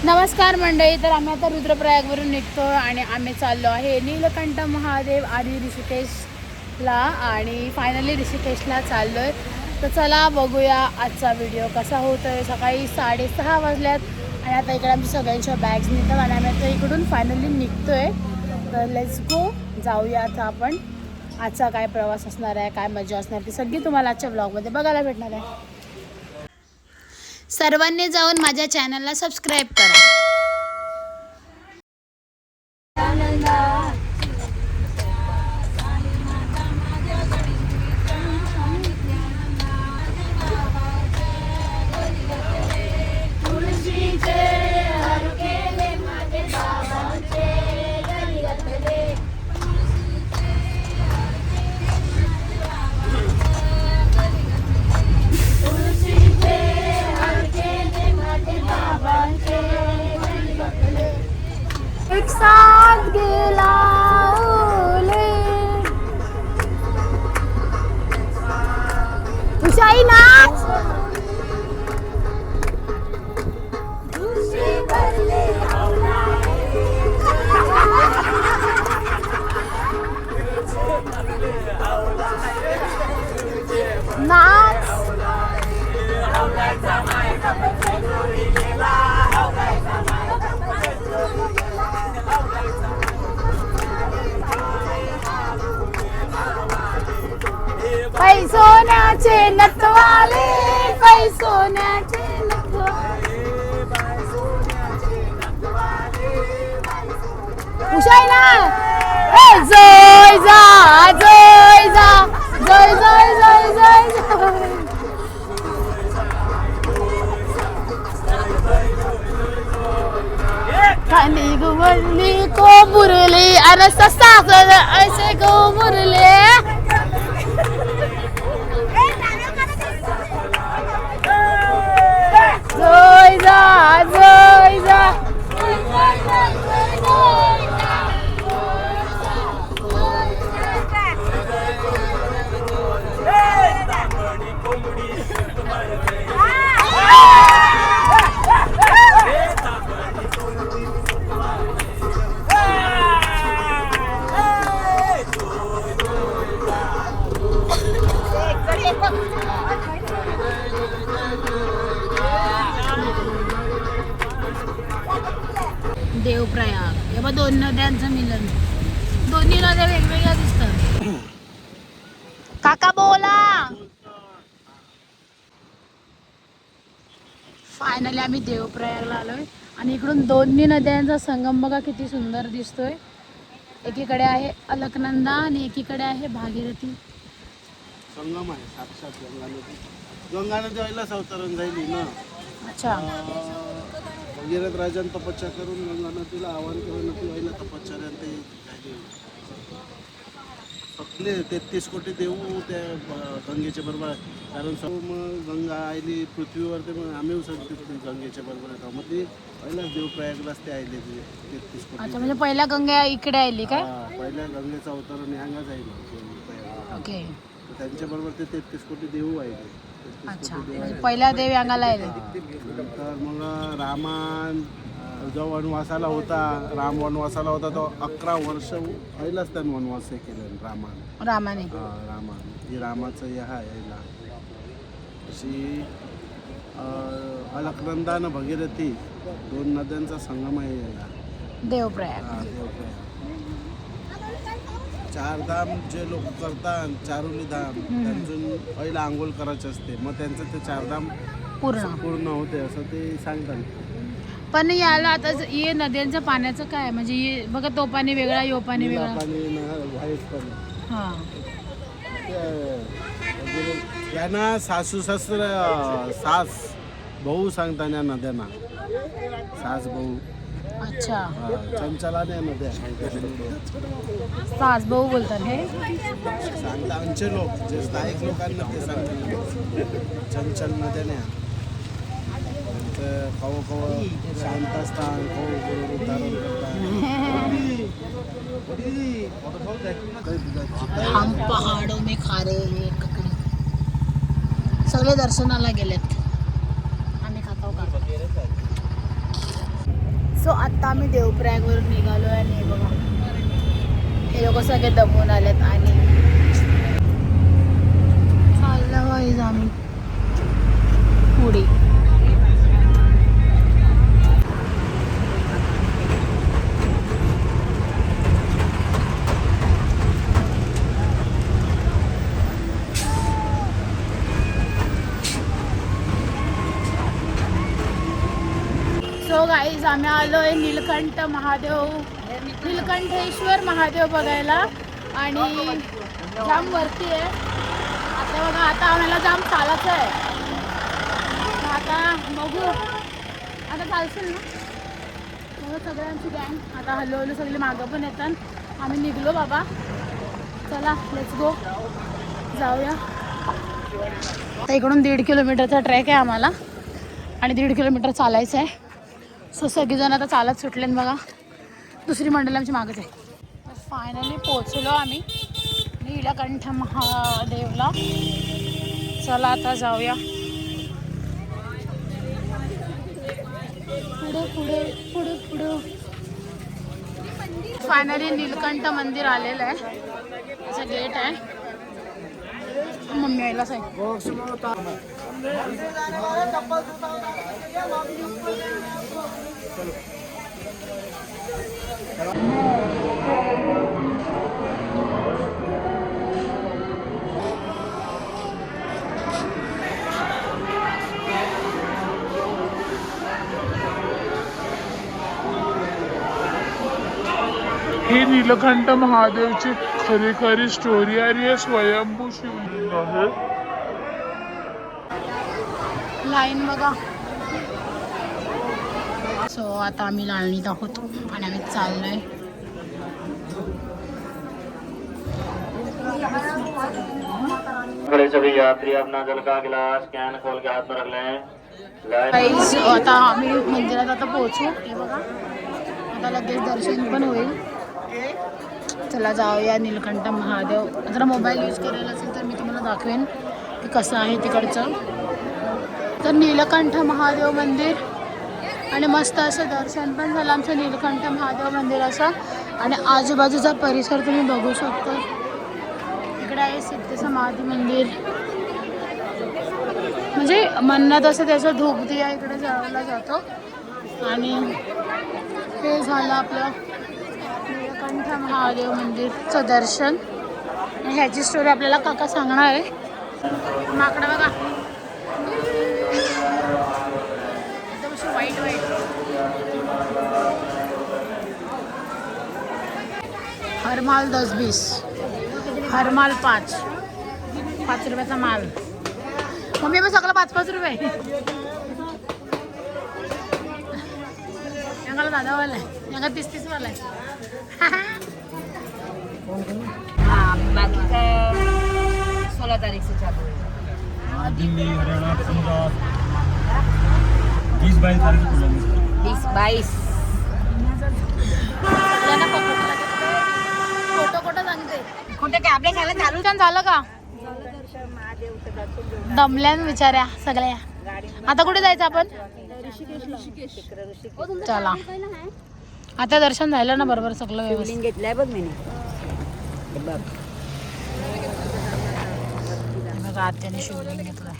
नमस्कार मंडळी. तर आम्ही आता रुद्रप्रयागवरून निघतो आणि आम्ही चाललो आहे नीलकंठ महादेव आणि ऋषिकेशला आणि फायनली ऋषिकेशला चाललो आहे. तर चला बघूया आजचा व्हिडिओ कसा होतो आहे. सकाळी 6:30 वाजल्यात आणि आता इकडे आमच्या सगळ्यांच्या बॅग्स निघतात आणि आम्ही आता इकडून फायनली निघतो आहे. तर लेट्स गो, जाऊया आता आपण. आजचा काय प्रवास असणार आहे, काय मजा असणार ती सगळी तुम्हाला आजच्या ब्लॉगमध्ये बघायला भेटणार आहे. सर्वांनी जाऊन माझ्या चॅनलला सबस्क्राईब करा. एक साथ गेला उशाई नाच. नाच पैसोन्याचे नटवाले, पैसोन्याचे नटवाले. उशाई ना जय जा जय जा जय जय जय जय जय. खाली गुमरली को मुरली अरे सस्ता ऐसे को मुरले. जय जा जय जा. देवप्रयाग हे बघ, दोन नद्यांचं मिलन. दोन्ही नद्या वेगवेगळ्या दिसतात. काका बोला. फायनली आम्ही देवप्रयागला आलोय आणि इकडून दोन्ही नद्यांचा संगम बघा किती सुंदर दिसतोय. एकीकडे आहे अलकनंदा आणि एकीकडे आहे भागीरथी. संगम आहे साक्षात गंगा नदी. गंगा नदी व्हायलाच अवतरण झाली ना. अच्छा. भगीरथ राजाने तपस्या करून गंगा नदीला आवाहन करून नदी व्हायला तपश्चर्या ते झाली. सगळे 33 कोटी देऊ त्या गंगेच्या बरोबर, कारण मग गंगा आयली पृथ्वीवर ते मग आम्ही गंगेच्या बरोबर येतो. मग ते पहिलाच देवप्रयागलाच ते आले 33 कोटी. अच्छा, म्हणजे पहिल्या गंगा इकडे आली काय? पहिल्या गंगेचं अवतरण ह्यांगा जाईल. ओके. त्यांच्या बरोबर ते 33 कोटी देऊ आहे. अच्छा, म्हणजे पहिला देव यांगाला आले. नंतर मग रामान जो वनवासाला होता, राम वनवासाला होता तो 11 वर्ष पहिलाच त्यानं वनवास हे केलं रामाने. हे रामाचं हे आहे यायला. अशी अलकनंदा न भगीरथी दोन नद्यांचा संगम आहे यायला देवप्रयाग. देवप्रयाग. 4 धाम जे लोक करतात, चारुली धाम, त्यांतून पहिला आंघोळ करायचे असते, मग त्यांचं ते 4 धाम पूर्ण होते असं ते सांगतात. पण याला आता हे नद्यांच्या पाण्याचं काय, म्हणजे हे बघा तो पाणी वेगळा, यो पाणी वेगळा. यांना सासू सासर सास भाऊ सांगतात या नद्यांना. सास भाऊ. अच्छा. चंचलाने नद्या सास भाऊ बोलतात हे सांगता आमचे लोक, जे स्थायिक लोकांना ते सांगतात चंचल नद्याने. कव कव शांत असतात, कव धारण करतात. हम पहाड़ों में खारे हे ककडी सगळे दर्शनाला गेलेत. आम्ही खातो का सो आत्ता आम्ही देवप्रयागवरून निघालो आहे आणि हे बघा हे लोक सगळे दमून आलेत आणि चाललो वाईज आम्ही पुढे. सो गाईज आम्ही आलो आहे नीलकंठ नीलकंठेश्वर महादेव बघायला आणि जाम वरती आहे. आता बघा आता आम्हाला जाम चालायचं आहे. आता बघू आता चालशील ना बघा सगळ्यांची गँग आता हळूहळू सगळे मागं पण येतात. आम्ही निघलो बाबा चला लेट्स गो जाऊया. आता इकडून 1.5 किलोमीटरचा ट्रॅक आहे आम्हाला आणि 1.5 किलोमीटर चालायचं आहे. सो सगळेजण आता चालत सुटलेत बघा. दुसरी मंडळी आमची मागच आहे. फायनली पोचलो आम्ही नीलकंठ महादेवला. चला आता जाऊया पुढे पुढे पुढे पुढे. फायनली नीलकंठ मंदिर आलेलं आहे. असं गेट आहे. मम्मी आईला सांग हे नीलकंठ महादेवची खरी खरी स्टोरी आहे. हे स्वयंभू शिवलिंग आहे. लाईन बघा. सो आता आम्ही लाईनीत आहोत आणि आम्ही चाललोय. सभी यात्री अपना जल का गिलास कैन खोल के हाथ में रख लें. गाईज आता आम्ही मंदिरात आता पोहोचू. हे बघा आता लगेच दर्शन पण होईल. चला जाऊया नीलकंठ महादेव. जरा मोबाईल यूज करायला असेल तर मी तुम्हाला दाखवेन की कसं आहे तिकडचं. तर नीलकंठ महादेव मंदिर आणि मस्त असं दर्शन पण झालं आमचं नीलकंठ महादेव मंदिराचं. आणि आजूबाजूचा परिसर तुम्ही बघू शकता. इकडे आहे सिद्ध समाधी मंदिर. म्हणजे मन्नत असं त्याचं धूपदिया इकडे जळवला जातो. आणि हे झालं आपलं नीलकंठ महादेव मंदिरचं दर्शन. आणि ह्याची स्टोरी आपल्याला काका सांगणार आहे. माकडं बघा एकदम अशी वाईट वाईट. हर माल 10-20, हर माल 5 रुपयाचा माल. मम्मी मग सगळं 5-5 रुपये. यांना दादावाला आहे यांना 30-30 वाला आहे. बाकी का 16 तारीख से चालू है. दिल्ली हरियाणा पंजाब 20-22 तारीख को खुलेंगे. 20-22 फोटो कुठं सांगते कुठे काय आपल्या घ्यायला चालू. दर्शन झालं का? दमल्यान विचार्या सगळ्या. आता कुठे जायचं आपण? चला आता दर्शन झालं ना बरोबर सगळं व्यवस्थित. शिवलिंग घेतलाय बघ मी. बघा आत्याने शिवलिंग घेतलंय.